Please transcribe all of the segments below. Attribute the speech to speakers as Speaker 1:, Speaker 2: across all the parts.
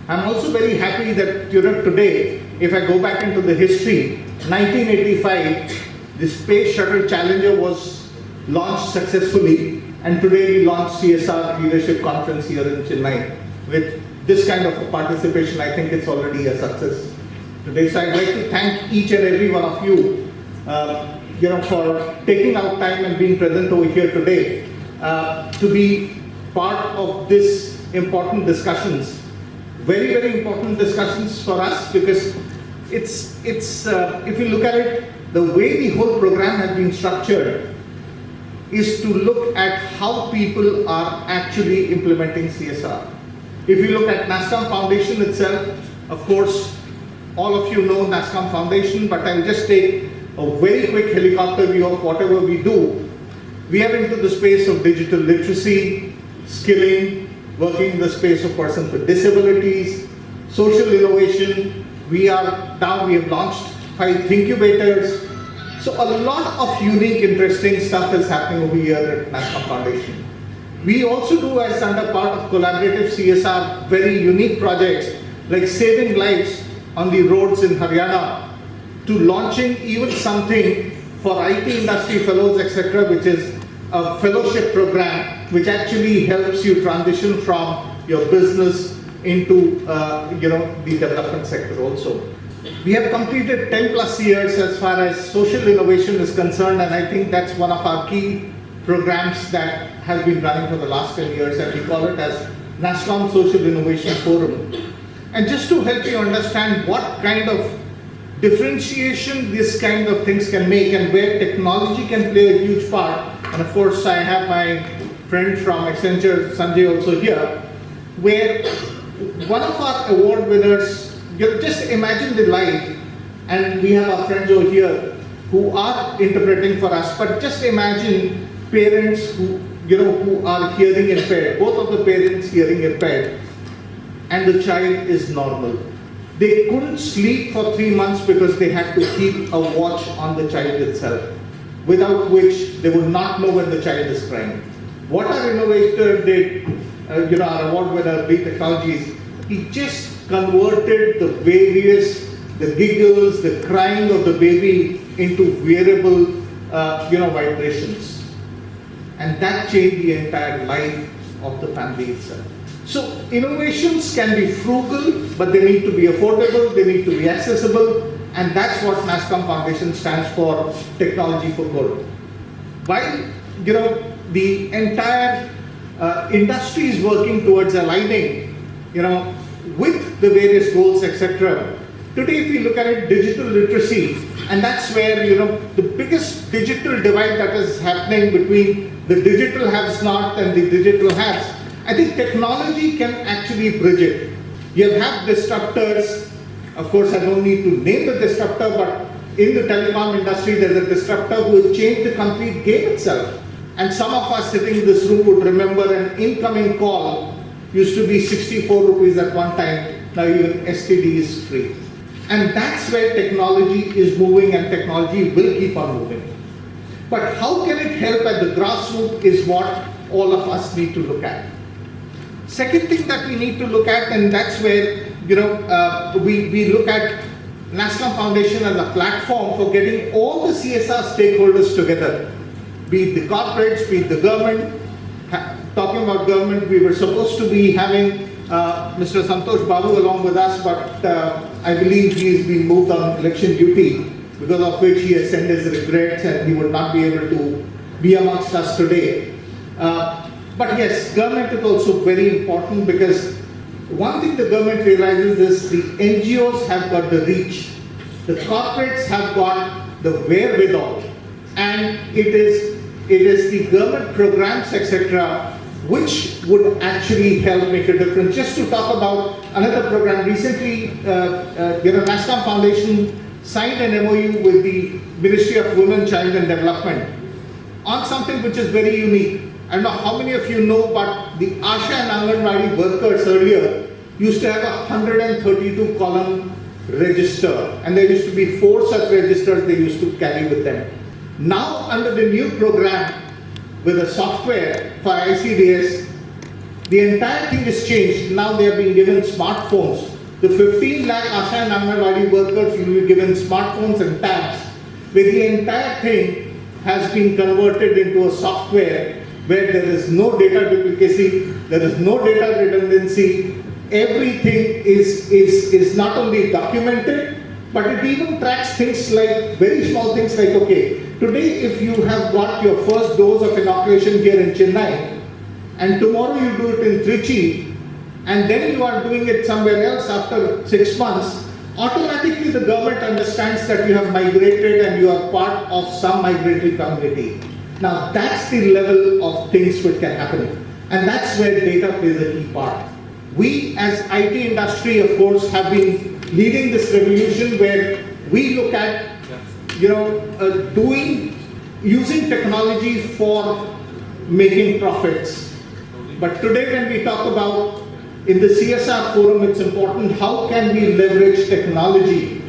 Speaker 1: I'm also very happy that today, if I go back into the history, 1985, the Space Shuttle Challenger was launched successfully, and today we launched CSR Leadership Conference here in Chennai. With this kind of a participation, I think it's already a success today. So I'd like to thank each and every one of you, for taking out time and being present over here today to be part of this important discussions. Very, very important discussions for us, because it's if you look at it, the way the whole program has been structured is to look at how people are actually implementing CSR. If you look at Nasscom Foundation itself, of course, all of you know Nasscom Foundation, but I'll just take a very quick helicopter view of whatever we do. We are into the space of digital literacy, skilling, working in the space of persons with disabilities, social innovation. We have launched 5 incubators. So a lot of unique, interesting stuff is happening over here at Nasscom Foundation. We also do, as under part of collaborative CSR, very unique projects like saving lives on the roads in Haryana, to launching even something for IT industry fellows, etc., which is a fellowship program which actually helps you transition from your business into the development sector also. We have completed 10 plus years as far as social innovation is concerned, and I think that's one of our key programs that has been running for the last 10 years, and we call it as Nasscom Social Innovation Forum. And just to help you understand what kind of differentiation this kind of things can make and where technology can play a huge part, and of course I have my friend from Accenture, Sanjay, also here, where one of our award winners, just imagine the life, and we have our friends over here who are interpreting for us, but just imagine parents who are hearing impaired, both of the parents hearing impaired, and the child is normal. They couldn't sleep for 3 months because they had to keep a watch on the child itself, without which they would not know when the child is crying. What our innovator did, our award winner, B Technologies, he just converted the giggles, the crying of the baby into wearable, vibrations. And that changed the entire life of the family itself. So innovations can be frugal, but they need to be affordable, they need to be accessible, and that's what Nasscom Foundation stands for, Technology for Good. While the entire industry is working towards aligning, with the various goals, etc. Today, if we look at it, digital literacy, and that's where the biggest digital divide that is happening between the digital have-not and the digital haves. I think technology can actually bridge it. You have disruptors. Of course, I don't need to name the disruptor, but in the telecom industry, there's a disruptor who has changed the complete game itself. And some of us sitting in this room would remember an incoming call used to be 64 rupees at one time. Now even STD is free. And that's where technology is moving, and technology will keep on moving. But how can it help at the grassroots is what all of us need to look at. Second thing that we need to look at, and that's where we look at Nasscom Foundation as a platform for getting all the CSR stakeholders together, be it the corporates, be it the government. Talking about government, we were supposed to be having Mr. Santosh Babu along with us, but I believe he has been moved on election duty, because of which he has sent his regrets and he would not be able to be amongst us today. But yes, government is also very important, because one thing the government realizes is the NGOs have got the reach, the corporates have got the wherewithal, and it is the government programs, etc., which would actually help make a difference. Just to talk about another program, recently, Nasscom Foundation signed an MOU with the Ministry of Women, Child and Development on something which is very unique. I don't know how many of you know, but the Asha and Anganwadi workers earlier used to have a 132 column register, and there used to be 4 such registers they used to carry with them. Now, under the new program with a software for ICDS, The entire thing has changed. Now they are being given smartphones. The 15 lakh Asha and Anganwadi workers will be given smartphones and tabs, where the entire thing has been converted into a software where there is no data duplicacy, there is no data redundancy. Everything is not only documented, but it even tracks things like, very small things like, okay, today if you have got your first dose of inoculation here in Chennai, and tomorrow you do it in Trichy, and then you are doing it somewhere else after 6 months, automatically the government understands that you have migrated and you are part of some migratory community. Now that's the level of things which can happen. And that's where data plays a key part. We as IT industry, of course, have been leading this revolution where we look at, using technology for making profits. But today when we talk about, in the CSR forum, it's important, how can we leverage technology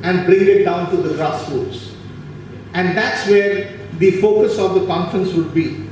Speaker 1: and bring it down to the grassroots? And that's where the focus of the conference would be.